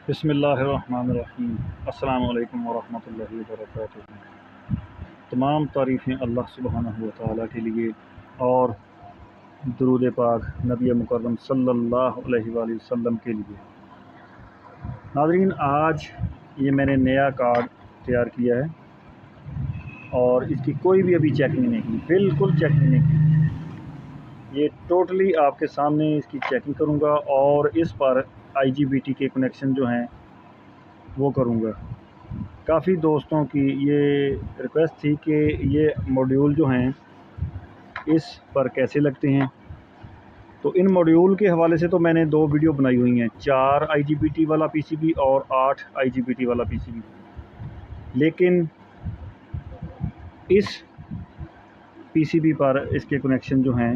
बिस्मिल्लाहिर्रहमानिर्रहीम। अस्सलामु अलैकुम वरहमतुल्लाहि वबरकातुहू। तमाम तारीफ़ें अल्लाह सुब्हानहू व तआला के लिए और दुरूद पाक नबी मुकर्रम सल्लल्लाहु अलैहि वसल्लम के लिए। नाज़रीन, आज ये मैंने नया कार्ड तैयार किया है और इसकी कोई भी अभी चेकिंग नहीं की, बिल्कुल चेकिंग नहीं की। ये टोटली आपके सामने इसकी चेकिंग करूँगा और इस पर IGBT के कनेक्शन जो हैं वो करूँगा। काफ़ी दोस्तों की ये रिक्वेस्ट थी कि ये मॉड्यूल जो हैं इस पर कैसे लगते हैं, तो इन मॉड्यूल के हवाले से तो मैंने 2 वीडियो बनाई हुई हैं, 4 IGBT वाला PCB और 8 IGBT वाला PCB। लेकिन इस PCB पर इसके कनेक्शन जो हैं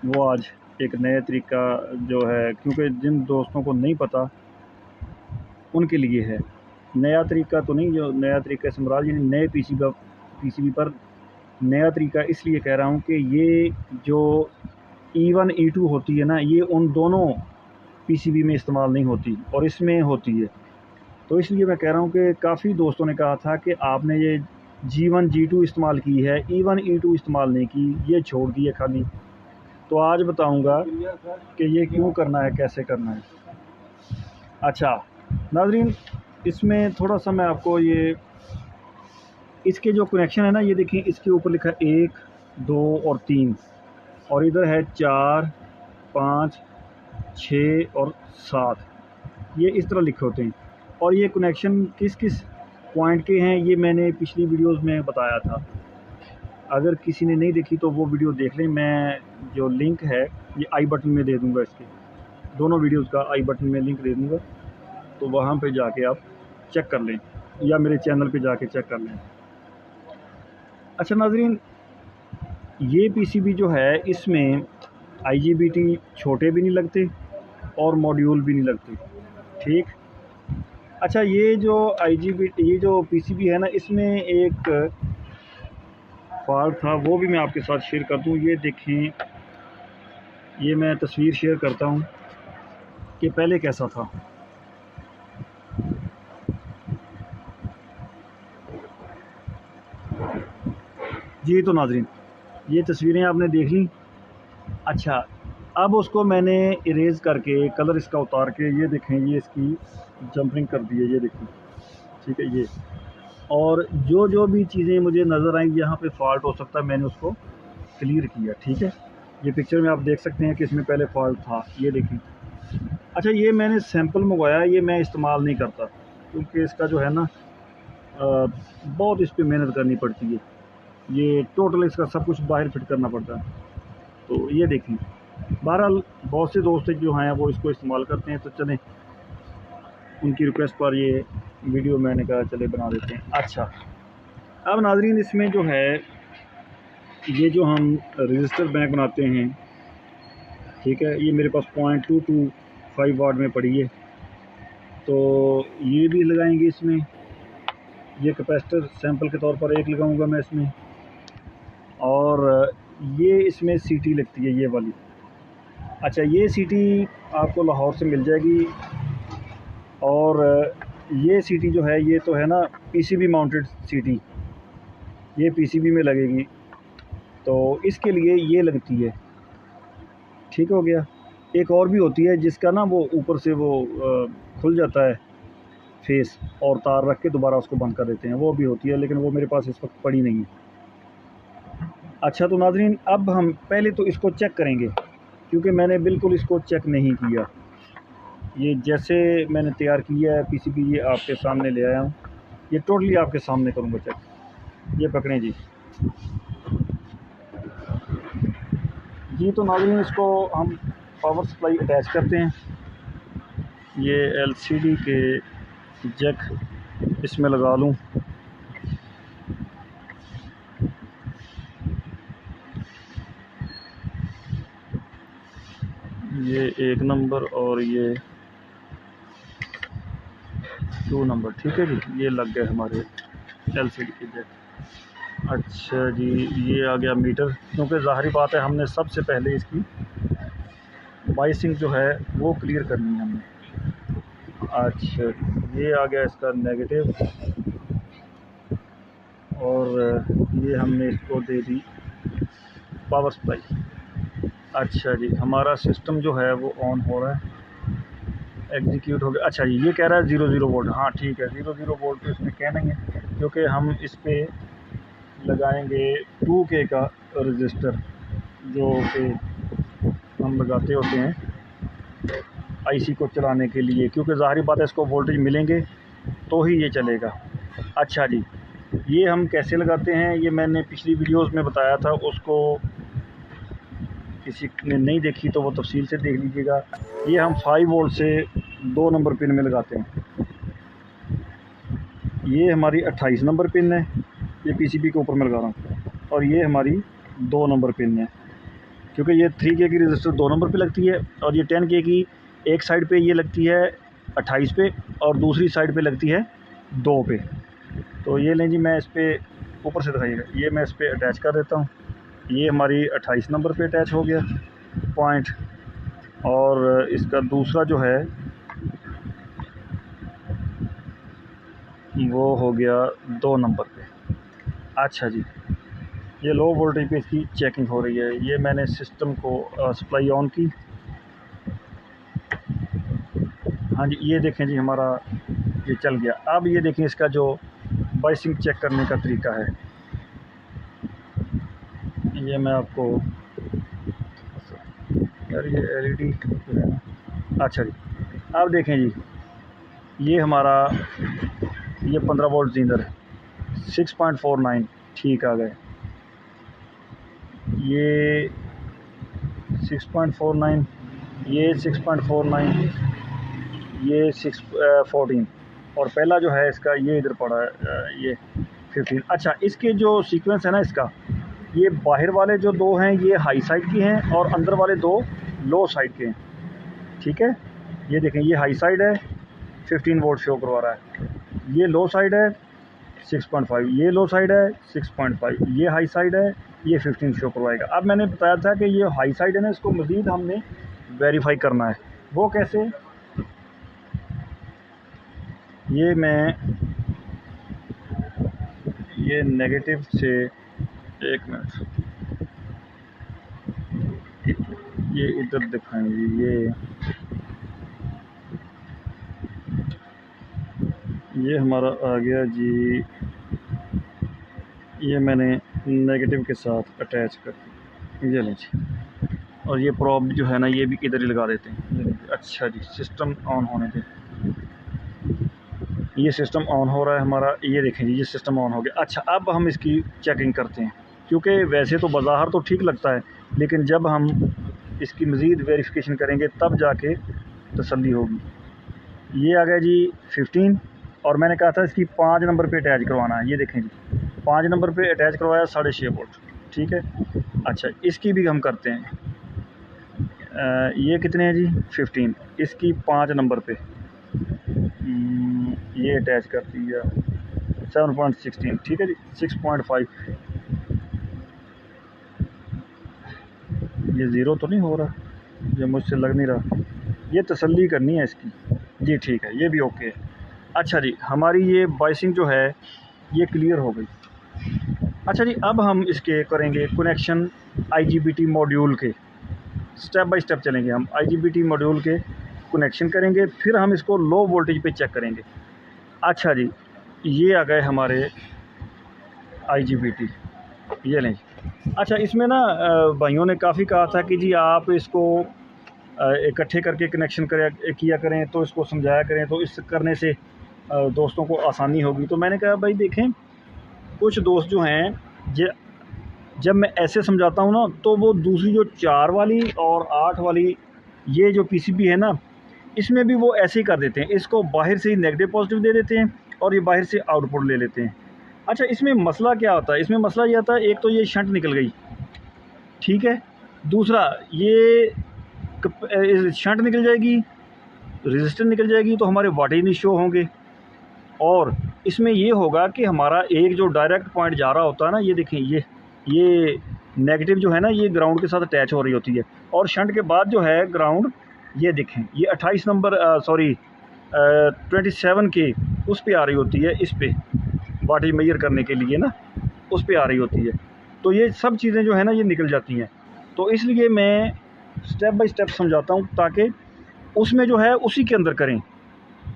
वो आज एक नया तरीका जो है, क्योंकि जिन दोस्तों को नहीं पता उनके लिए है। नया तरीका तो नहीं, जो नया तरीका समराज यानी नए PCB पर नया तरीका इसलिए कह रहा हूँ कि ये जो E1 E2 होती है ना, ये उन दोनों PCB में इस्तेमाल नहीं होती और इसमें होती है। तो इसलिए मैं कह रहा हूँ कि काफ़ी दोस्तों ने कहा था कि आपने ये G1 G2 इस्तेमाल की है, E1 E2 इस्तेमाल नहीं की, ये छोड़ दिए खाली। तो आज बताऊंगा कि ये क्यों करना है, कैसे करना है। अच्छा नाज़रीन, इसमें थोड़ा सा मैं आपको ये इसके जो कनेक्शन है ना, ये देखिए इसके ऊपर लिखा है 1 2 और 3 और इधर है 4 5 6 और 7, ये इस तरह लिखे होते हैं। और ये कनेक्शन किस किस पॉइंट के हैं ये मैंने पिछली वीडियोस में बताया था। अगर किसी ने नहीं देखी तो वो वीडियो देख लें। मैं जो लिंक है ये आई बटन में दे दूंगा, इसके दोनों वीडियोस का आई बटन में लिंक दे दूंगा, तो वहाँ पे जाके आप चेक कर लें या मेरे चैनल पे जाके चेक कर लें। अच्छा नाज़रीन, ये PCB जो है इसमें IGBT छोटे भी नहीं लगते और मॉड्यूल भी नहीं लगते, ठीक। अच्छा, ये जो PCB है ना, इसमें एक फॉल्ट था, वो भी मैं आपके साथ शेयर कर दूं। ये देखें, ये मैं तस्वीर शेयर करता हूं कि पहले कैसा था। जी तो नाज़रीन, ये तस्वीरें आपने देख ली। अच्छा, अब उसको मैंने इरेज़ करके कलर इसका उतार के, ये देखें, ये इसकी जंपरिंग कर दी है, ये देखें, ठीक है। ये और जो भी चीज़ें मुझे नज़र आई यहाँ पे फॉल्ट हो सकता है, मैंने उसको क्लियर किया, ठीक है। ये पिक्चर में आप देख सकते हैं कि इसमें पहले फॉल्ट था, ये देखें। अच्छा, ये मैंने सैंपल मंगवाया, ये मैं इस्तेमाल नहीं करता क्योंकि इसका जो है ना बहुत इस पर मेहनत करनी पड़ती है। ये टोटल इसका सब कुछ बाहर फिट करना पड़ता है। तो ये देखें, बहरहाल बहुत से दोस्त जो हैं वो इसको इस्तेमाल करते हैं, तो चलें उनकी रिक्वेस्ट पर ये वीडियो मैंने कहा चले बना देते हैं। अच्छा, अब नाज़रीन, इसमें जो है ये जो हम रजिस्टर बैंक बनाते हैं, ठीक है, ये मेरे पास 0.225 वाट में पड़ी है, तो ये भी लगाएंगे इसमें। ये कैपेसिटर सैंपल के तौर पर एक लगाऊंगा मैं इसमें, और ये इसमें सीटी लगती है, ये वाली। अच्छा, ये सीटी आपको लाहौर से मिल जाएगी, और ये सीटी जो है ये तो है ना PCB माउंटेड सीटी, ये PCB में लगेगी, तो इसके लिए ये लगती है, ठीक हो गया। एक और भी होती है जिसका ना वो ऊपर से वो खुल जाता है फेस, और तार रख के दोबारा उसको बंद कर देते हैं, वो भी होती है, लेकिन वो मेरे पास इस वक्त पड़ी नहीं है। अच्छा, तो नाज़रीन, अब हम पहले तो इसको चेक करेंगे क्योंकि मैंने बिल्कुल इसको चेक नहीं किया। ये जैसे मैंने तैयार किया है PCB, ये आपके सामने ले आया हूँ, ये टोटली आपके सामने करूँगा चेक। ये पकड़ें जी। जी तो नाज़रीन, इसको हम पावर सप्लाई अटैच करते हैं। ये LCD के जैक इसमें लगा लूँ। ये 1 नंबर और ये 2 नंबर, ठीक है जी। ये लग गए हमारे LCD के जैक। अच्छा जी, ये आ गया मीटर, क्योंकि ज़ाहिर बात है हमने सबसे पहले इसकी बाइसिंग जो है वो क्लियर करनी है हमने। अच्छा, ये आ गया इसका नेगेटिव, और ये हमने इसको दे दी पावर सप्लाई। अच्छा जी, हमारा सिस्टम जो है वो ऑन हो रहा है, एग्जीक्यूट हो गया। अच्छा जी, ये कह रहा है 0 वोल्ट। हाँ ठीक है, 0 वोल्ट तो इसमें कह नहीं है, क्योंकि हम इस पर लगाएंगे 2K का रजिस्टर, जो कि हम लगाते होते हैं आईसी को चलाने के लिए, क्योंकि ज़ाहिर बात है इसको वोल्टेज मिलेंगे तो ही ये चलेगा। अच्छा जी, ये हम कैसे लगाते हैं ये मैंने पिछली वीडियोस में बताया था, उसको किसी ने नहीं देखी तो वो तफसील से देख लीजिएगा। ये हम 5 वोल्ट से 2 नंबर पिन में लगाते हैं। ये हमारी 28 नंबर पिन है, ये पीसीबी के ऊपर मैं लगा रहा हूँ, और ये हमारी 2 नंबर पिन है, क्योंकि ये 3K की रजिस्टर 2 नंबर पे लगती है, और ये 10K की एक साइड पे ये लगती है 28 पे, और दूसरी साइड पे लगती है 2 पे। तो ये लें जी, मैं इस पर ऊपर से दिखाइएगा, ये मैं इस पर अटैच कर देता हूँ। ये हमारी 28 नंबर पे अटैच हो गया पॉइंट, और इसका दूसरा जो है वो हो गया 2 नंबर पे। अच्छा जी, ये लो वोल्टेज पे इसकी चेकिंग हो रही है। ये मैंने सिस्टम को सप्लाई ऑन की। हाँ जी, ये देखें जी, हमारा ये चल गया। अब ये देखें इसका जो बाइसिंग चेक करने का तरीका है, ये मैं आपको, यार ये एलईडी जो है ना। अच्छा जी, अब देखें जी, ये हमारा ये 15 वोल्ट जींदर है, 6.49 ठीक आ गए। ये 6.49, ये 6.49, ये 6.14, और पहला जो है इसका ये इधर पड़ा है ये 15। अच्छा, इसके जो सीक्वेंस है ना इसका, ये बाहर वाले जो 2 हैं ये हाई साइड की हैं, और अंदर वाले 2 लो साइड के हैं। ठीक है, ये देखें, ये हाई साइड है 15 वोल्ट शो करवा रहा है, ये लो साइड है 6.5, ये लो साइड है 6.5, ये हाई साइड है, ये 15 शो करवाएगा। अब मैंने बताया था कि ये हाई साइड है ना, इसको मज़ीद हमने वेरीफाई करना है। वो कैसे, ये मैं ये नेगेटिव से, एक मिनट, ये इधर दिखाएंगे, ये हमारा आ गया जी, ये मैंने नेगेटिव के साथ अटैच कर, ये लें जी, और ये प्रॉब जो है ना ये भी इधर ही लगा देते हैं। अच्छा जी, सिस्टम ऑन होने दें, ये सिस्टम ऑन हो रहा है हमारा, ये देखें जी, ये सिस्टम ऑन हो गया। अच्छा, अब हम इसकी चेकिंग करते हैं, क्योंकि वैसे तो बाज़ाहर तो ठीक लगता है, लेकिन जब हम इसकी मज़ीद वेरिफिकेशन करेंगे तब जाके तसल्ली होगी। ये आ गया जी 15, और मैंने कहा था इसकी 5 नंबर पे अटैच करवाना है। ये देखें जी, 5 नंबर पे अटैच करवाया 6.5 वोल्ट, ठीक है। अच्छा, इसकी भी हम करते हैं, ये कितने हैं जी 15, इसकी 5 नंबर पे ये अटैच कर दिया 7.16, ठीक है जी। 6.5, ये ज़ीरो तो नहीं हो रहा, ये मुझसे लग नहीं रहा, ये तसल्ली करनी है इसकी जी, ठीक है, ये भी ओके है। अच्छा जी, हमारी ये बाइसिंग जो है ये क्लियर हो गई। अच्छा जी, अब हम इसके करेंगे कनेक्शन IGBT मॉड्यूल के, स्टेप बाय स्टेप चलेंगे हम। IGBT मॉड्यूल के कनेक्शन करेंगे, फिर हम इसको लो वोल्टेज पे चेक करेंगे। अच्छा जी, ये आ गए हमारे IGBT, ये लें। अच्छा, इसमें ना भाइयों ने काफ़ी कहा था कि जी आप इसको इकट्ठे करके कनेक्शन किया करें, तो इसको समझाया करें, तो इस करने से दोस्तों को आसानी होगी। तो मैंने कहा भाई देखें, कुछ दोस्त जो हैं जब मैं ऐसे समझाता हूँ ना, तो वो दूसरी जो 4 वाली और 8 वाली ये जो PCB है ना, इसमें भी वो ऐसे ही कर देते हैं, इसको बाहर से ही नेगेटिव पॉजिटिव दे देते हैं, और ये बाहर से आउटपुट ले लेते हैं। अच्छा, इसमें मसला क्या होता है, इसमें मसला ये आता है, एक तो ये शंट निकल गई, ठीक है, दूसरा ये शंट निकल जाएगी, रेजिस्टेंस निकल जाएगी, तो हमारे वाटेज नहीं शो होंगे। और इसमें ये होगा कि हमारा एक जो डायरेक्ट पॉइंट जा रहा होता है ना, ये देखें, ये नेगेटिव जो है ना, ये ग्राउंड के साथ अटैच हो रही होती है, और शंट के बाद जो है ग्राउंड, ये देखें, ये 28 नंबर 27 के उस पे आ रही होती है, इस पे वाटेज मेजर करने के लिए ना, उस पे आ रही होती है। तो ये सब चीज़ें जो है ना ये निकल जाती हैं। तो इसलिए मैं स्टेप बाय स्टेप समझाता हूँ ताकि उसमें जो है उसी के अंदर करें,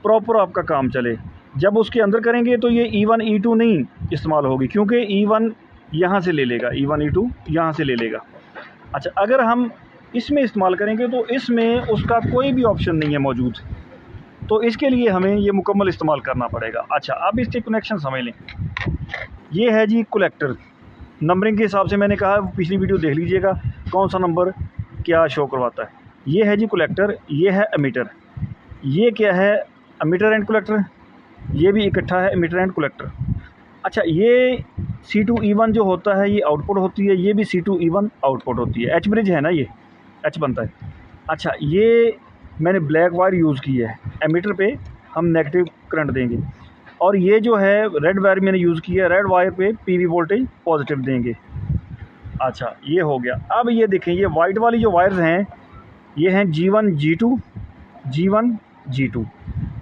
प्रॉपर आपका काम चले। जब उसके अंदर करेंगे तो ये E1 E2 नहीं इस्तेमाल होगी, क्योंकि E1 यहाँ से ले लेगा, E1 E2 यहाँ से ले लेगा। अच्छा, अगर हम इसमें इस्तेमाल करेंगे तो इसमें उसका कोई भी ऑप्शन नहीं है मौजूद, तो इसके लिए हमें ये मुकम्मल इस्तेमाल करना पड़ेगा। अच्छा, अब इसके कनेक्शन समझ लें। ये है जी कलेक्टर, नंबरिंग के हिसाब से मैंने कहा, पिछली वीडियो देख लीजिएगा कौन सा नंबर क्या शो करवाता है। ये है जी कलेक्टर, ये है एमीटर। ये क्या है? Emitter and collector. ये भी इकट्ठा है, एमीटर एंड कलेक्टर। अच्छा, ये C2 E1 जो होता है ये आउटपुट होती है, ये भी C2 E1 आउटपुट होती है। एच ब्रिज है ना, ये एच बनता है। अच्छा, ये मैंने ब्लैक वायर यूज़ की है, एमीटर पे हम नेगेटिव करंट देंगे, और ये जो है रेड वायर मैंने यूज़ की है, रेड वायर पे पीवी वोल्टेज पॉजिटिव देंगे। अच्छा, ये हो गया। अब ये देखें, ये वाइट वाली जो वायर्स हैं ये हैं G1 G2 G1 G2।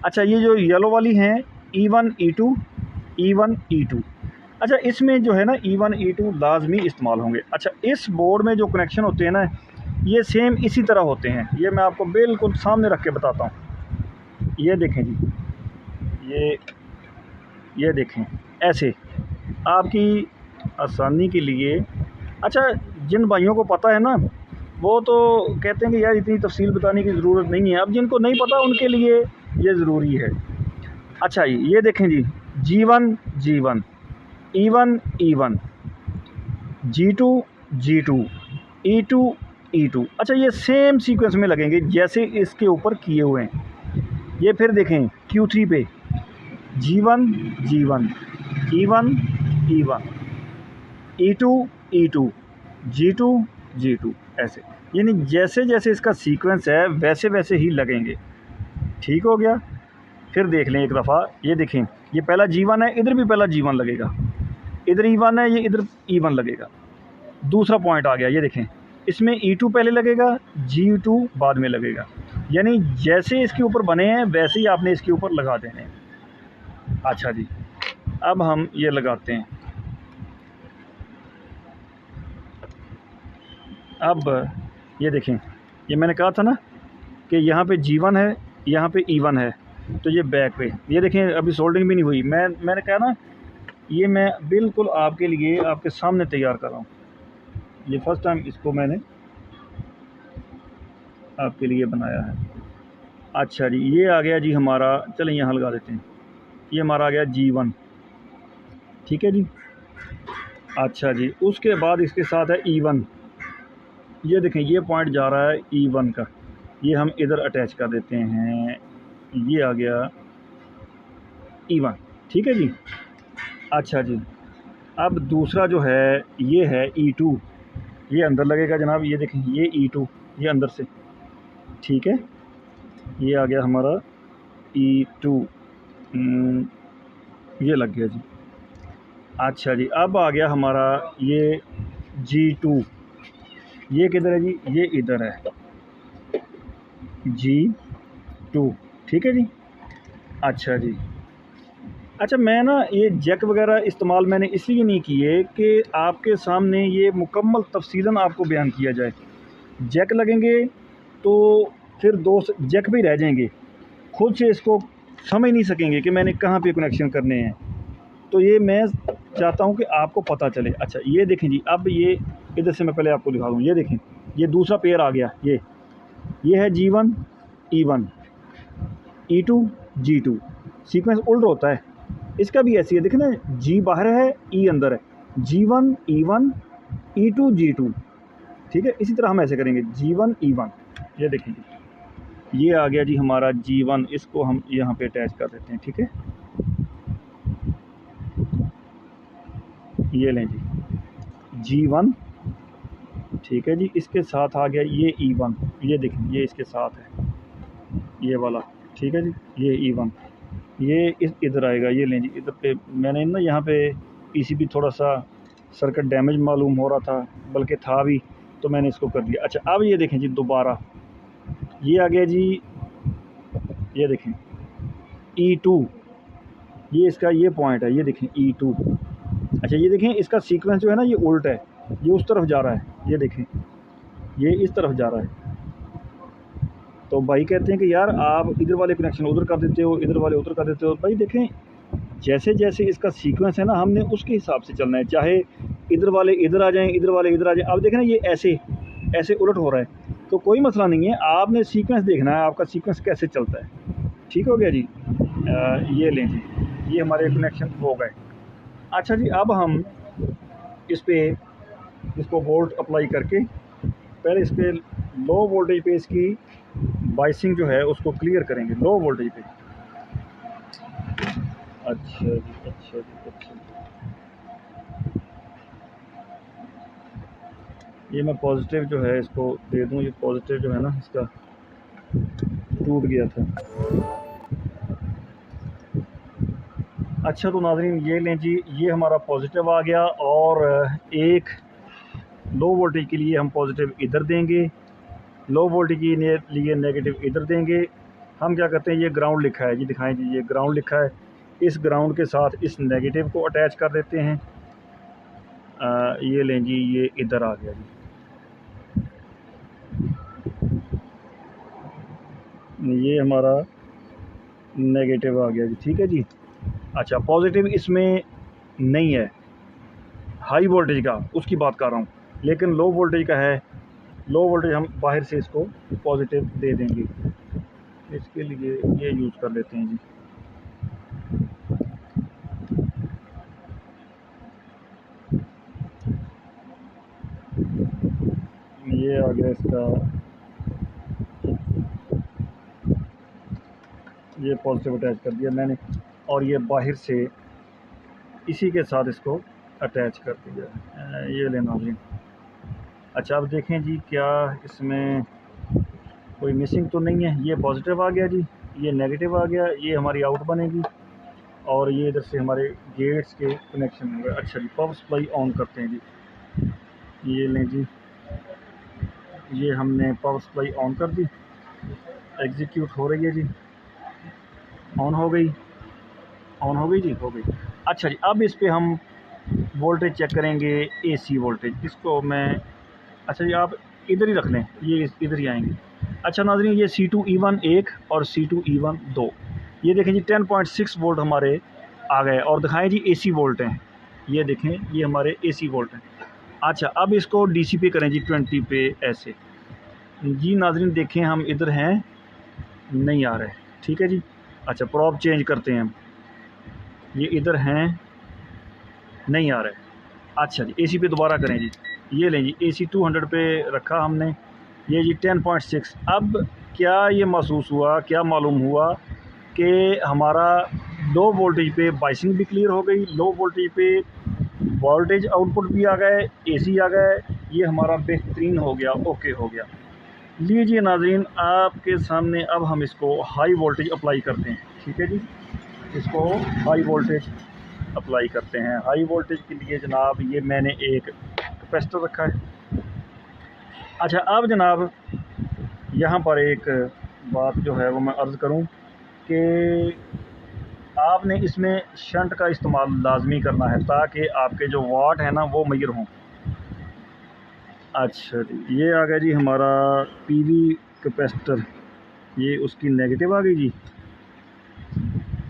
अच्छा, ये जो येलो वाली हैं E1 E2 E1 E2। अच्छा, इसमें जो है ना E1 E2 लाजमी इस्तेमाल होंगे। अच्छा, इस बोर्ड में जो कनेक्शन होते हैं ना ये सेम इसी तरह होते हैं। ये मैं आपको बिल्कुल सामने रख के बताता हूँ। ये देखें जी, ये देखें, ऐसे आपकी आसानी के लिए। अच्छा, जिन भाइयों को पता है ना वो तो कहते हैं कि यार इतनी तफसील बताने की ज़रूरत नहीं है। अब जिनको नहीं पता उनके लिए ये ज़रूरी है। अच्छा, ये देखें जी, G1 G1 E1 E1 G2 G2 E2 E2। अच्छा, ये सेम सीक्वेंस में लगेंगे जैसे इसके ऊपर किए हुए हैं। ये फिर देखें Q3 पे G1 G1 E1 E1 E2 E2 G2 G2, ऐसे, यानी जैसे जैसे इसका सीक्वेंस है वैसे वैसे ही लगेंगे। ठीक हो गया। फिर देख लें एक दफ़ा, ये देखें, ये पहला G1 है, इधर भी पहला G1 लगेगा, इधर E1 है, ये इधर E1 लगेगा। दूसरा पॉइंट आ गया, ये देखें, इसमें E2 पहले लगेगा, G2 बाद में लगेगा। यानी जैसे इसके ऊपर बने हैं वैसे ही आपने इसके ऊपर लगा देने हैं। अच्छा जी, अब हम ये लगाते हैं। अब ये देखें, ये मैंने कहा था ना कि यहाँ पे G1 है, यहाँ पे E1 है, तो ये बैक पे, ये देखें अभी सोल्डिंग भी नहीं हुई। मैंने कहा ना ये मैं बिल्कुल आपके लिए आपके सामने तैयार कर रहा हूँ। ये फर्स्ट टाइम इसको मैंने आपके लिए बनाया है। अच्छा जी, ये आ गया जी हमारा, चलें यहाँ लगा देते हैं, ये हमारा आ गया G1। ठीक है जी। अच्छा जी, उसके बाद इसके साथ है E1। ये देखें, ये पॉइंट जा रहा है E1 का, ये हम इधर अटैच कर देते हैं। ये आ गया E1। ठीक है जी। अच्छा जी, अब दूसरा जो है ये है E2, ये अंदर लगेगा जनाब। ये देखें, ये E2 ये अंदर से, ठीक है, ये आ गया हमारा E2, ये लग गया जी। अच्छा जी, अब आ गया हमारा ये G2, ये किधर है जी? ये इधर है G2। ठीक है जी। अच्छा जी। अच्छा, मैं ना ये जैक वगैरह इस्तेमाल मैंने इसलिए नहीं किए कि आपके सामने ये मुकम्मल तफसीलन आपको बयान किया जाए। जैक लगेंगे तो फिर दो जैक भी रह जाएंगे, खुद से इसको समझ नहीं सकेंगे कि मैंने कहाँ पे कनेक्शन करने हैं। तो ये मैं चाहता हूँ कि आपको पता चले। अच्छा, ये देखें जी, अब ये इधर से मैं पहले आपको दिखा दूँ। ये देखें, ये दूसरा पेयर आ गया, ये है G1 E1 E2 G2। Sequence उल्ट होता है, इसका भी ऐसी है। देखें ना, G बाहर है, E अंदर है, G1 E1 E2 G2। ठीक है, इसी तरह हम ऐसे करेंगे G1 E1। ये देखेंगे, ये आ गया जी हमारा G1, इसको हम यहाँ पे अटैच कर देते हैं। ठीक है, ये लें जी G1। ठीक है जी, इसके साथ आ गया ये E1, ये देखें, ये इसके साथ है ये वाला। ठीक है जी, ये E1, ये इधर आएगा। ये लें जी, इधर पे मैंने ना यहाँ पे पीसीबी थोड़ा सा सर्किट डैमेज मालूम हो रहा था, बल्कि था भी, तो मैंने इसको कर दिया। अच्छा, अब ये देखें जी, दोबारा ये आ गया जी, ये देखें, E2, ये इसका ये पॉइंट है, ये देखें E2। अच्छा ये देखें इसका सीक्वेंस जो है ना ये उल्टा है, ये उस तरफ जा रहा है, ये देखें ये इस तरफ जा रहा है। तो भाई कहते हैं कि यार आप इधर वाले कनेक्शन उधर कर देते हो, इधर वाले उधर कर देते हो। भाई देखें जैसे जैसे इसका सीक्वेंस है ना, हमने उसके हिसाब से चलना है, चाहे इधर वाले इधर आ जाएं, इधर वाले इधर आ जाएं। अब देखें ना ये ऐसे ऐसे उलट हो रहा है, तो कोई मसला नहीं है, आपने सीक्वेंस देखना है, आपका सीक्वेंस कैसे चलता है। ठीक हो गया जी। ये लें जी, ये हमारे कनेक्शन हो गए। अच्छा जी, अब हम इस पर इसको वोल्ट अप्लाई करके पहले इस पर लो वोल्टेज पे इसकी बाइसिंग जो है उसको क्लियर करेंगे, लो वोल्टेज पे। अच्छा जी, अच्छा जी, अच्छा जी। ये मैं पॉजिटिव जो है इसको दे दूँ, ये पॉजिटिव जो है ना इसका टूट गया था। अच्छा तो नाज़रीन ये लें जी, ये हमारा पॉजिटिव आ गया, और एक लो वोल्टेज के लिए हम पॉजिटिव इधर देंगे, लो वोल्टेज के लिए नेगेटिव इधर देंगे। हम क्या करते हैं, ये ग्राउंड लिखा है जी, दिखाएं जी, ये ग्राउंड लिखा है, इस ग्राउंड के साथ इस नेगेटिव को अटैच कर देते हैं। ये लें जी, ये इधर आ गया जी, ये हमारा नेगेटिव आ गया जी। ठीक है जी। अच्छा पॉजिटिव इसमें नहीं है, हाई वोल्टेज का उसकी बात कर रहा हूँ, लेकिन लो वोल्टेज का है। लो वोल्टेज हम बाहर से इसको पॉजिटिव दे देंगे, इसके लिए ये यूज़ कर लेते हैं जी। ये आ गया इसका, ये पॉजिटिव अटैच कर दिया मैंने, और ये बाहर से इसी के साथ इसको अटैच कर दिया। ये लेना जी। अच्छा अब देखें जी, क्या इसमें कोई मिसिंग तो नहीं है। ये पॉजिटिव आ गया जी, ये नेगेटिव आ गया, ये हमारी आउट बनेगी, और ये इधर से हमारे गेट्स के कनेक्शन हो गए। अच्छा जी, पावर सप्लाई ऑन करते हैं जी। ये लें जी, ये हमने पावर सप्लाई ऑन कर दी, एग्जीक्यूट हो रही है जी, ऑन हो गई, ऑन हो गई जी, हो गई। अच्छा जी, अब इस पे हम वोल्टेज चेक करेंगे, एसी वोल्टेज। इसको मैं, अच्छा जी आप इधर ही रख लें, ये इधर ही आएंगे। अच्छा नाज़रीन, ये C2E1 1 और C2E1 2, ये देखें जी 10.6 वोल्ट हमारे आ गए, और दिखाएं जी एसी वोल्ट हैं, ये देखें ये हमारे एसी वोल्ट हैं। अच्छा अब इसको डीसी पे करें जी, 20 पे ऐसे जी। नाज़रीन देखें हम इधर हैं, नहीं आ रहे। ठीक है जी। अच्छा प्रॉब चेंज करते हैं हम, ये इधर हैं, नहीं आ रहे। अच्छा जी एसी पे दोबारा करें जी, ये लें जी, एसी 200 पे रखा हमने, ये जी 10.6। अब क्या ये महसूस हुआ, क्या मालूम हुआ कि हमारा लो वोल्टेज पे बाइसिंग भी क्लियर हो गई, लो वोल्टेज पे वोल्टेज आउटपुट भी आ गए, एसी आ गए, ये हमारा बेहतरीन हो गया, ओके हो गया। लीजिए नाज़रीन आपके सामने अब हम इसको हाई वोल्टेज अप्लाई करते हैं। ठीक है जी, इसको हाई वोल्टेज अप्लाई करते हैं। हाई वोल्टेज के लिए जनाब ये मैंने एक कैपेसिटर रखा है। अच्छा अब जनाब यहाँ पर एक बात जो है वो मैं अर्ज़ करूँ कि आपने इसमें शंट का इस्तेमाल लाजमी करना है, ताकि आपके जो वाट है ना वो मैयर हों। अच्छा जी, ये आ गया जी हमारा पीवी कैपेसिटर, ये उसकी नेगेटिव आ गई जी,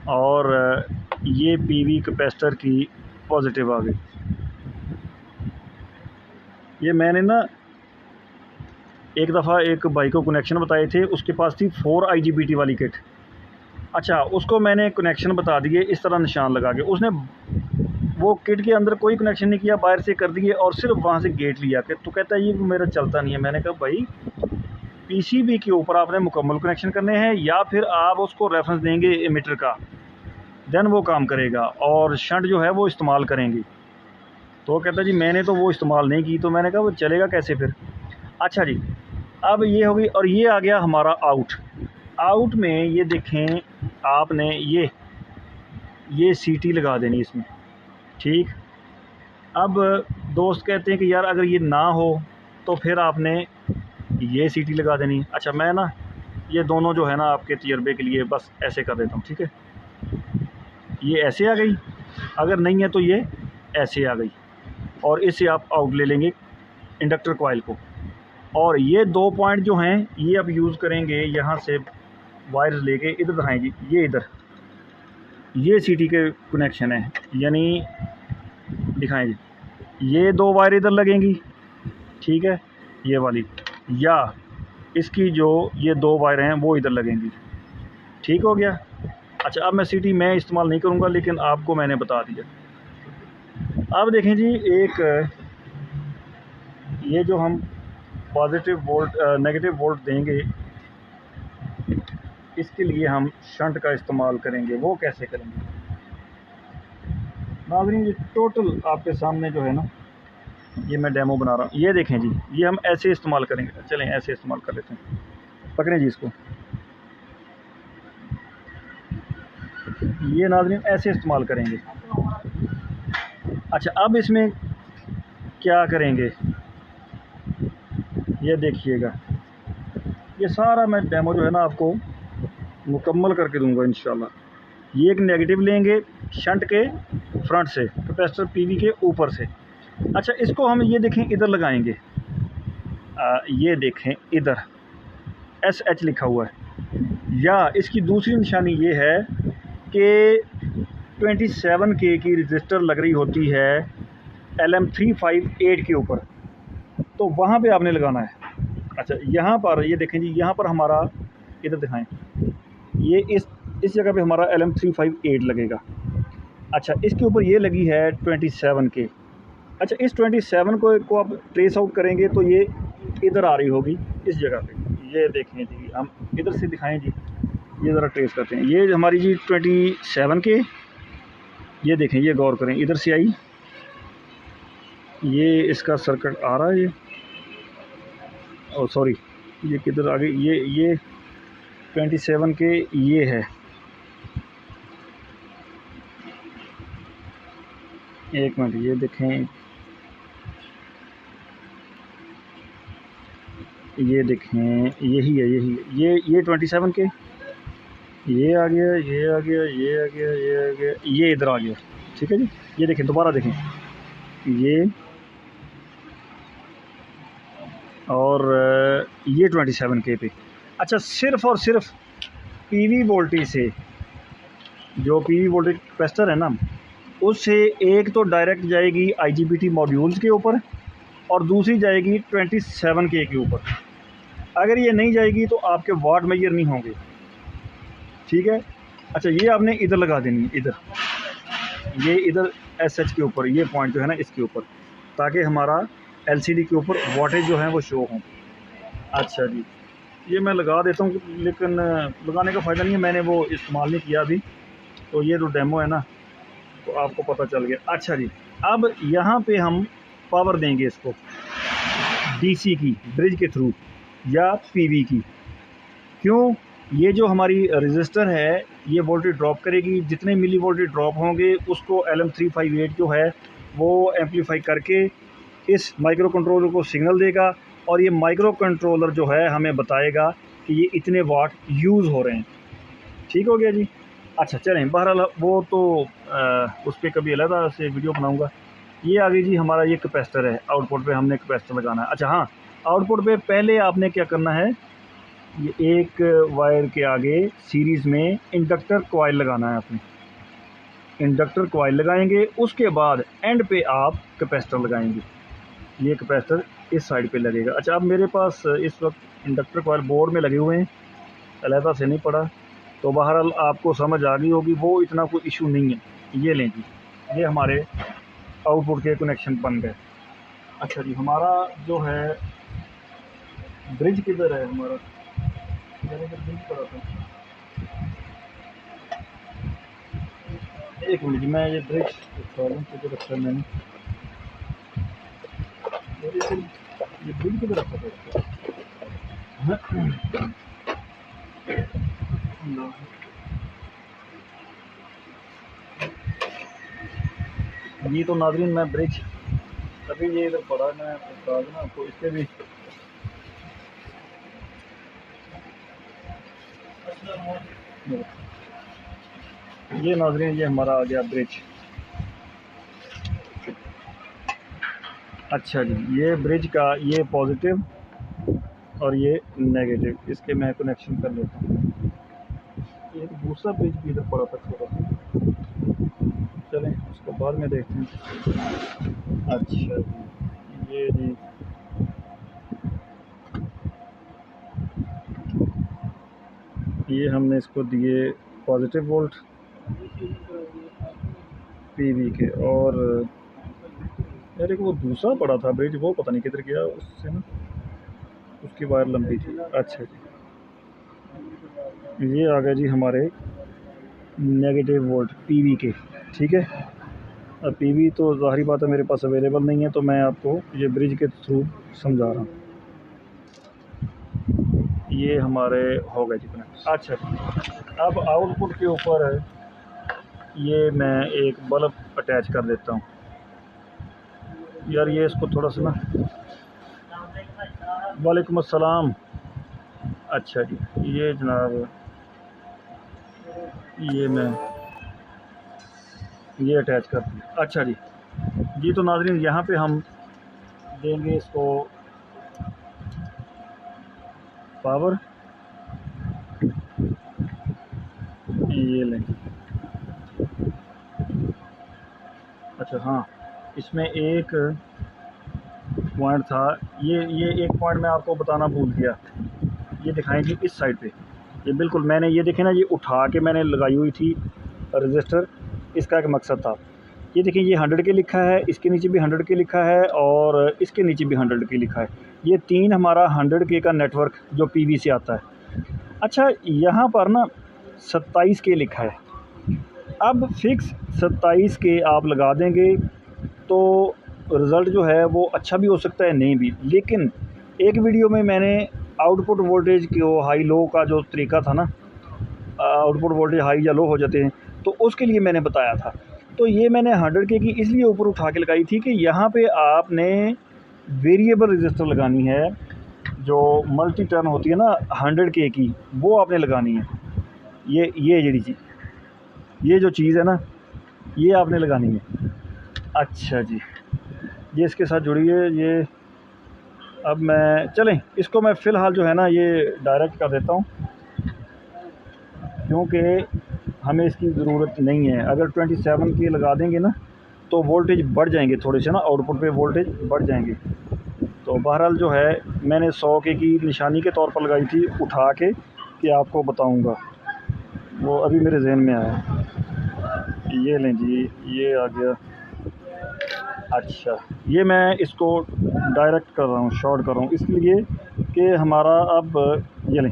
और ये पीवी कैपेसिटर की पॉजिटिव आ गई। ये मैंने ना एक दफ़ा एक भाई को कनेक्शन बताए थे, उसके पास थी 4 IGBT वाली किट। अच्छा उसको मैंने कनेक्शन बता दिए इस तरह निशान लगा के, उसने वो किट के अंदर कोई कनेक्शन नहीं किया, बाहर से कर दिए और सिर्फ वहाँ से गेट लिया के, तो कहता है ये मेरा चलता नहीं है। मैंने कहा भाई पीसीबी के ऊपर आपने मुकम्मल कनेक्शन करने हैं, या फिर आप उसको रेफरेंस देंगे एमीटर का, देन वो काम करेगा, और शंट जो है वो इस्तेमाल करेंगे। तो कहता जी मैंने तो वो इस्तेमाल नहीं की, तो मैंने कहा वो चलेगा कैसे फिर। अच्छा जी अब ये हो गई, और ये आ गया हमारा आउट। आउट में ये देखें आपने ये सीटी लगा देनी इसमें। ठीक, अब दोस्त कहते हैं कि यार अगर ये ना हो तो फिर आपने ये सीटी लगा देनी। अच्छा मैं ना ये दोनों जो है ना आपके तजर्बे के लिए बस ऐसे कर देता हूँ, ठीक है। ये ऐसे आ गई, अगर नहीं है तो ये ऐसे आ गई, और इससे आप आउट ले लेंगे इंडक्टर कॉइल को। और ये 2 पॉइंट जो हैं ये आप यूज़ करेंगे, यहाँ से वायर्स लेके इधर दिखाएंगे, ये इधर ये सीटी के कनेक्शन है, यानी दिखाएंगे ये 2 वायर इधर लगेंगी, ठीक है, ये वाली, या इसकी जो ये 2 वायर हैं वो इधर लगेंगी, ठीक हो गया। अच्छा, अब मैं सीटी मैं इस्तेमाल नहीं करूँगा, लेकिन आपको मैंने बता दिया। अब देखें जी, एक ये जो हम पॉजिटिव वोल्ट नेगेटिव वोल्ट देंगे, इसके लिए हम शंट का इस्तेमाल करेंगे। वो कैसे करेंगे नाज़रीन, ये टोटल आपके सामने जो है ना, ये मैं डेमो बना रहा हूँ। ये देखें जी, ये हम ऐसे इस्तेमाल करेंगे। चलें ऐसे इस्तेमाल कर लेते हैं, पकड़ें जी इसको, ये नाज़रीन ऐसे इस्तेमाल करेंगे। अच्छा, अब इसमें क्या करेंगे ये देखिएगा, ये सारा मैं डेमो जो है ना आपको मुकम्मल करके दूंगा इंशाल्लाह। ये एक नेगेटिव लेंगे शंट के फ्रंट से, कैपेसिटर पीवी के ऊपर से। अच्छा, इसको हम ये देखें इधर लगाएंगे, ये देखें इधर SH लिखा हुआ है, या इसकी दूसरी निशानी ये है कि 27K की रजिस्टर लग रही होती है LM358 के ऊपर, तो वहाँ पे आपने लगाना है। अच्छा, यहाँ पर ये देखें जी, यहाँ पर हमारा इधर दिखाएं, ये इस जगह पे हमारा LM358 लगेगा। अच्छा, इसके ऊपर ये लगी है 27K। अच्छा, इस 27 को आप ट्रेस आउट करेंगे तो ये इधर आ रही होगी इस जगह पे। ये देखें जी, हम इधर से दिखाएं जी, ये ज़रा ट्रेस करते हैं। ये हमारी जी 27K, ये देखें, ये गौर करें, इधर से आई, ये इसका सर्किट आ रहा है, ये ओ सॉरी, ये किधर आ गई, ये 27K ये है। एक मिनट, ये देखें, ये देखें, यही है, यही है, ये 27K, ये आ गया, ये आ गया, ये आ गया, ये आ गया, ये इधर आ गया, ठीक है जी। ये देखें, दोबारा देखें, ये और ये 27K पे। अच्छा, सिर्फ़ और सिर्फ पीवी वोल्टेज से, जो पीवी वोल्टेज कैपेसिटर है ना, उससे एक तो डायरेक्ट जाएगी IGBT मॉड्यूल्स के ऊपर, और दूसरी जाएगी 27K के ऊपर। अगर ये नहीं जाएगी तो आपके वाट मेजर नहीं होंगे, ठीक है। अच्छा, ये आपने इधर लगा देनी है, इधर, ये इधर SH के ऊपर, ये पॉइंट जो है ना इसके ऊपर, ताकि हमारा LCD के ऊपर वाटेज जो है वो शो हों। अच्छा जी, ये मैं लगा देता हूँ, लेकिन लगाने का फ़ायदा नहीं है, मैंने वो इस्तेमाल नहीं किया अभी, तो ये जो डेमो है ना तो आपको पता चल गया। अच्छा जी, अब यहाँ पे हम पावर देंगे इसको DC की ब्रिज के थ्रू या PV की। क्यों? ये जो हमारी रजिस्टर है ये वोल्टेज ड्रॉप करेगी, जितने मिली वोल्टेज ड्रॉप होंगे उसको LM358 जो है वो एम्पलीफाई करके इस माइक्रो कंट्रोलर को सिग्नल देगा, और ये माइक्रो कंट्रोलर जो है हमें बताएगा कि ये इतने वाट यूज़ हो रहे हैं। ठीक हो गया जी। अच्छा, चलें, बहरहाल वो तो उस पर कभी अलग से वीडियो बनाऊंगा। ये आ गई जी हमारा ये कैपेसिटर है, आउटपुट पे हमने कैपेसिटर लगाना है। अच्छा हाँ, आउटपुट पे पहले आपने क्या करना है, ये एक वायर के आगे सीरीज़ में इंडक्टर कॉइल लगाना है। आपने इंडक्टर कॉइल लगाएंगे, उसके बाद एंड पे आप कैपेसिटर लगाएंगे। ये कैपेसिटर इस साइड पे लगेगा। अच्छा, अब मेरे पास इस वक्त इंडक्टर कॉइल बोर्ड में लगे हुए हैं, अलहदा से नहीं पड़ा, तो बहरहाल आपको समझ आ गई होगी, वो इतना कोई इशू नहीं है। ये लें जी, ये हमारे आउटपुट के कनेक्शन बन गए। अच्छा जी, हमारा जो है ब्रिज किधर है हमारा, ब्रिज पर आता है। एक मिनट जी, मैं ये ब्रिज किधर रखा है मैंने, ये ब्रिज किधर रखा था। ये तो नाज़रीन मैं ब्रिज अभी ये इधर पड़ा, मैं बता दूँ आपको, इसके भी ये नाज़रीन ये हमारा आ गया ब्रिज। अच्छा जी, ये ब्रिज का ये पॉजिटिव और ये नेगेटिव, इसके मैं कनेक्शन कर लेता हूँ। एक दूसरा ब्रिज भी इधर पड़ा था छोटा सा, चलें उसको बाद में देखते हैं। अच्छा जी, ये जी ये हमने इसको दिए पॉजिटिव वोल्ट पीवी के, और यार एक वो दूसरा पड़ा था ब्रिज, वो पता नहीं किधर गया, उससे ना उसकी वायर लंबी थी। अच्छा जी, ये आ गया जी हमारे नेगेटिव वोल्ट पीवी के। ठीक है, अब पीवी तो ज़ाहिर बात है मेरे पास अवेलेबल नहीं है, तो मैं आपको ये ब्रिज के थ्रू समझा रहा हूँ। ये हमारे हो गए जी कनेक्ट। अच्छा जी, अब आउटपुट के ऊपर ये मैं एक बल्ब अटैच कर देता हूँ। यार ये इसको थोड़ा सा ना, वालेकुम अस्सलाम। अच्छा जी, ये जनाब ये मैं ये अटैच कर दिया। अच्छा जी जी, तो नाज़रीन यहाँ पे हम देंगे इसको पावर, ये लें। अच्छा हाँ, इसमें एक पॉइंट था, ये एक पॉइंट मैं आपको बताना भूल गया। ये दिखाएंगे इस साइड पे, ये बिल्कुल मैंने ये देखे ना, ये उठा के मैंने लगाई हुई थी रजिस्टर, इसका एक मकसद था। ये देखिए ये 100 के लिखा है, इसके नीचे भी 100 के लिखा है, और इसके नीचे भी 100 के लिखा है। ये तीन हमारा 100 के का नेटवर्क जो पीवी से आता है। अच्छा यहाँ पर ना 27 के लिखा है। अब फिक्स 27 के आप लगा देंगे तो रिज़ल्ट जो है वो अच्छा भी हो सकता है, नहीं भी। लेकिन एक वीडियो में मैंने आउटपुट वोल्टेज को हाई लो का जो तरीका था ना, आउटपुट वोल्टेज हाई या लो हो जाते हैं, तो उसके लिए मैंने बताया था। तो ये मैंने 100 के की इसलिए ऊपर उठा के लगाई थी कि यहाँ पे आपने वेरिएबल रजिस्टर लगानी है, जो मल्टी टर्न होती है ना 100 के की, वो आपने लगानी है। ये जड़ी चीज़, ये जो चीज़ है ना, ये आपने लगानी है। अच्छा जी, ये इसके साथ जुड़ी है ये। अब मैं चलें इसको मैं फ़िलहाल जो है ना ये डायरेक्ट कर देता हूँ, क्योंकि हमें इसकी ज़रूरत नहीं है। अगर 27 के लगा देंगे ना तो वोल्टेज बढ़ जाएंगे थोड़े से ना, आउटपुट पे वोल्टेज बढ़ जाएंगे। तो बहरहाल जो है मैंने 100 के की निशानी के तौर पर लगाई थी उठा के, कि आपको बताऊंगा, वो अभी मेरे जहन में आया। ये लें जी, ये आ गया। अच्छा, ये मैं इसको डायरेक्ट कर रहा हूँ, शॉर्ट कर रहा हूँ, इसलिए कि हमारा अब ये लें,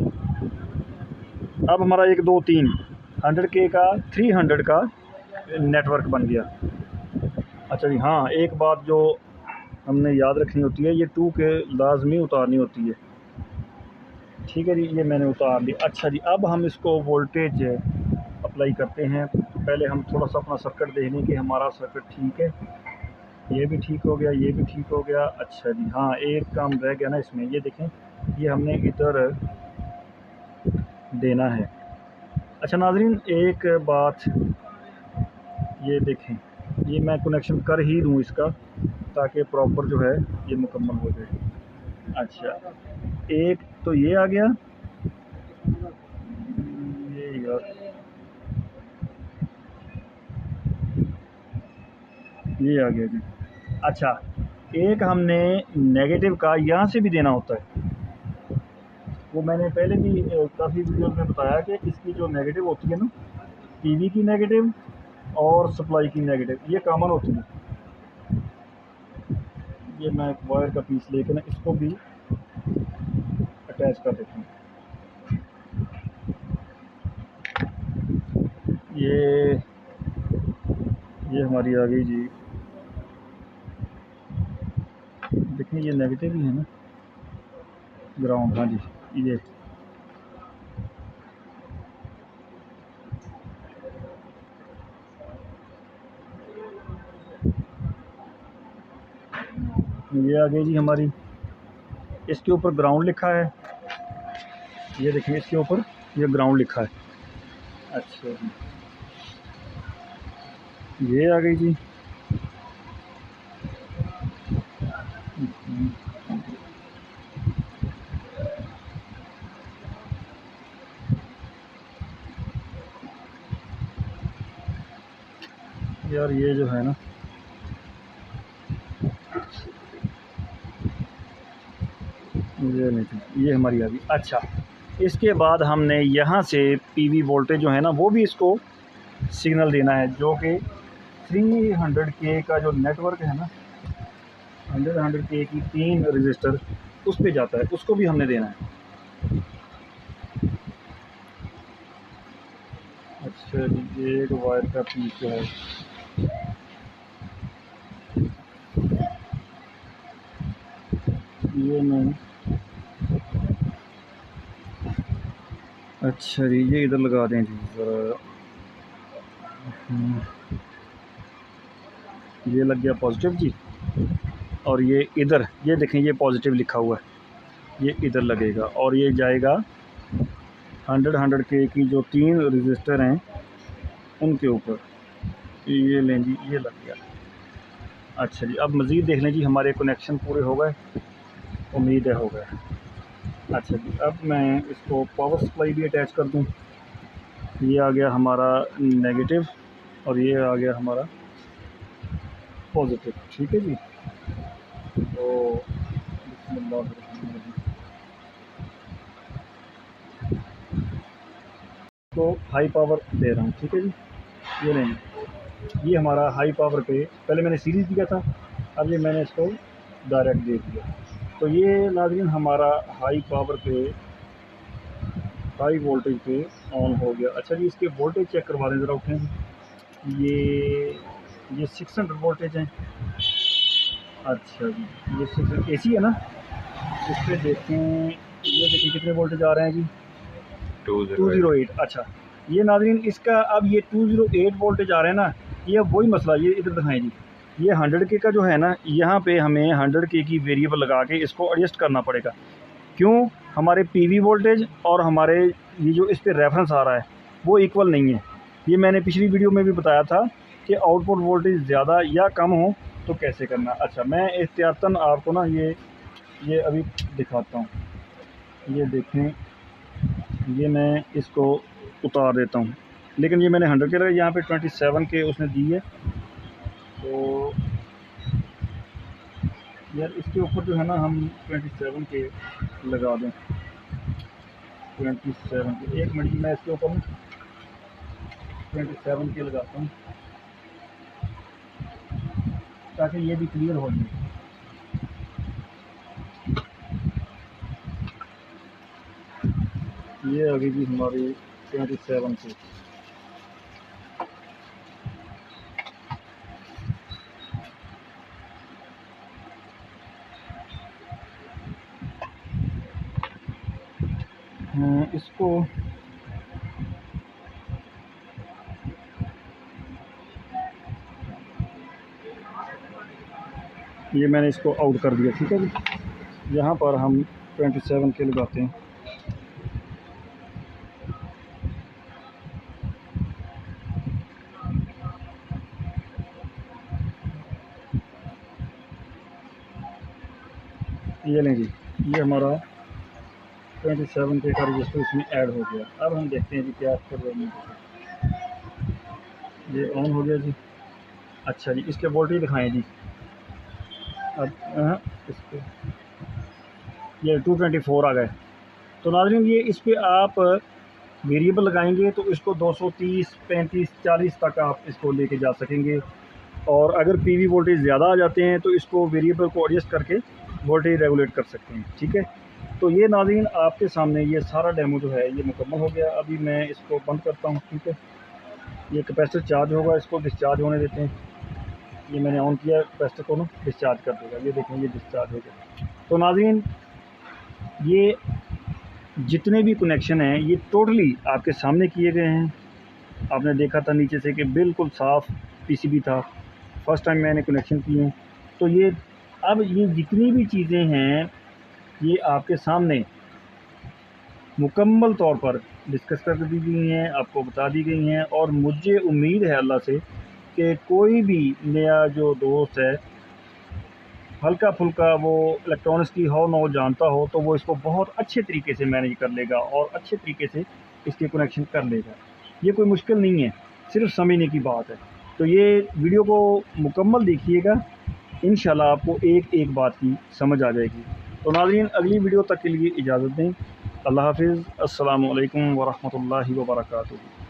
अब हमारा 1 2 3 100 के का 300 का नेटवर्क बन गया। अच्छा जी हाँ, एक बात जो हमने याद रखनी होती है, ये 2 के लाजमी उतारनी होती है। ठीक है जी, ये मैंने उतार ली। अच्छा जी, अब हम इसको वोल्टेज अप्लाई करते हैं। पहले हम थोड़ा सा अपना सर्किट देख लें कि हमारा सर्किट ठीक है। ये भी ठीक हो गया, ये भी ठीक हो गया। अच्छा जी हाँ, एक काम रह गया ना इसमें, ये देखें, ये हमने इधर देना है। अच्छा नाज़रीन एक बात, ये देखें, ये मैं कनेक्शन कर ही दूँ इसका, ताकि प्रॉपर जो है ये मुकम्मल हो जाए। अच्छा, एक तो ये आ गया, ये यार ये आ गया जी। अच्छा, एक हमने नेगेटिव का यहाँ से भी देना होता है। वो मैंने पहले भी काफ़ी वीडियोज़ में बताया कि इसकी जो नेगेटिव होती है ना, पीवी की नेगेटिव और सप्लाई की नेगेटिव, ये कॉमन होती है। ये मैं एक वायर का पीस लेकर ना इसको भी अटैच कर देता हूँ। ये हमारी आ गई जी। देखिए ये नेगेटिव ही है ना, ग्राउंड। हाँ जी, ये आ गई जी हमारी। इसके ऊपर ग्राउंड लिखा है, ये देखिए इसके ऊपर ये ग्राउंड लिखा है। अच्छा जी, ये आ गई जी। यार ये जो है ना, ये नहीं थी, ये हमारी आ गई। अच्छा, इसके बाद हमने यहाँ से पीवी वोल्टेज जो है ना वो भी इसको सिग्नल देना है, जो कि 300 के का जो नेटवर्क है ना, 100 के की 3 रजिस्टर उस पे जाता है, उसको भी हमने देना है। अच्छा जी, ये एक वायर का पीस जो है, ये मैं, अच्छा जी ये इधर लगा दें जी ज़रा। ये लग गया पॉजिटिव जी, और ये इधर ये देखें, ये पॉजिटिव लिखा हुआ है, ये इधर लगेगा और ये जाएगा 100 के की जो 3 रजिस्टर हैं उनके ऊपर। ये लें जी, ये लग गया। अच्छा जी, अब मज़ीद देख लें जी, हमारे कनेक्शन पूरे हो गए, उम्मीद है हो गए। अच्छा जी, अब मैं इसको पावर सप्लाई भी अटैच कर दूं। ये आ गया हमारा नेगेटिव और ये आ गया हमारा पॉजिटिव, ठीक है जी। तो बिस्मिल्लाहिर्रहमानिर्रहीम। तो हाई पावर दे रहा हूँ, ठीक है जी। ये नहीं, ये हमारा हाई पावर पे, पहले मैंने सीरीज़ दिया था, अब ये मैंने इसको डायरेक्ट दे दिया। तो ये नाज़रीन हमारा हाई पावर पे, हाई वोल्टेज पे ऑन हो गया। अच्छा जी, इसके वोल्टेज चेक करवा दें ज़रा, उठें। ये 600 वोल्टेज हैं। अच्छा जी, ये 600 एसी है ना, इस पर देखें, ये देखिए कितने वोल्टेज आ रहे हैं जी, 208। अच्छा, ये नाज़रीन इसका अब ये 208 वोल्टेज आ रहे हैं ना, ये अब वही मसला, ये इधर दिखाएं जी। ये 100 के का जो है ना, यहाँ पे हमें 100 के की वेरिएबल लगा के इसको एडजस्ट करना पड़ेगा। क्यों? हमारे पीवी वोल्टेज और हमारे ये जो इस पे रेफरेंस आ रहा है वो इक्वल नहीं है। ये मैंने पिछली वीडियो में भी बताया था कि आउटपुट वोल्टेज ज़्यादा या कम हो तो कैसे करना। अच्छा, मैं एहतियातन आपको ना ये अभी दिखाता हूँ। ये देखें, ये मैं इसको उतार देता हूँ, लेकिन ये मैंने 100 के लगा, यहाँ पे 27 के उसने दी है। तो यार इसके ऊपर जो है ना हम 27 के लगा दें, 27 के, 1 मिनट मैं इसके ऊपर 27 के लगाता हूँ ताकि ये भी क्लियर हो जाए। ये आ गई जी हमारी 27 की। इसको ये मैंने इसको आउट कर दिया, ठीक है जी। यहाँ पर हम 27 के लगाते हैं। ये लें जी, ये हमारा 27 के का रजिस्टर इसमें ऐड हो गया। अब हम देखते हैं जी क्या कर रहे हैं। ये ऑन हो गया जी। अच्छा जी, इसके वोल्टेज दिखाएं जी। अब इसके ये 224 आ गए। तो नाज़रीन ये इस पे आप वेरिएबल लगाएंगे तो इसको 230, 35, 40 तक आप इसको लेके जा सकेंगे। और अगर पीवी वोल्टेज ज़्यादा आ जाते हैं तो इसको वेरिएबल को एडजस्ट करके वोल्टेज रेगुलेट कर सकते हैं, ठीक है। तो ये नाज़रीन आपके सामने ये सारा डेमो जो है ये मुकम्मल हो गया। अभी मैं इसको बंद करता हूँ, ठीक है। ये कैपेसिटर चार्ज होगा, इसको डिस्चार्ज होने देते हैं। ये मैंने ऑन किया, कैपेसिटर को ना डिस्चार्ज कर देगा। ये देखें, ये डिस्चार्ज हो गया। तो नाज़रीन ये जितने भी कनेक्शन हैं ये टोटली आपके सामने किए गए हैं। आपने देखा था नीचे से कि बिल्कुल साफ़ पीसीबी था, फर्स्ट टाइम मैंने कनेक्शन किए हैं। तो ये अब ये जितनी भी चीज़ें हैं ये आपके सामने मुकम्मल तौर पर डिस्कस कर दी गई हैं, आपको बता दी गई हैं। और मुझे उम्मीद है अल्लाह से कि कोई भी नया जो दोस्त है, हल्का फुल्का वो इलेक्ट्रॉनिक्स की हो ना हो जानता हो, तो वो इसको बहुत अच्छे तरीके से मैनेज कर लेगा और अच्छे तरीके से इसके कनेक्शन कर लेगा। ये कोई मुश्किल नहीं है, सिर्फ समझने की बात है। तो ये वीडियो को मुकम्मल देखिएगा, इंशाल्लाह आपको एक एक बात की समझ आ जाएगी। तो नाज़रीन, अगली वीडियो तक के लिए इजाज़त दें। अल्लाह हाफ़िज़। अस्सलामु अलैकुम वरहमतुल्लाहि वबरकातुहू।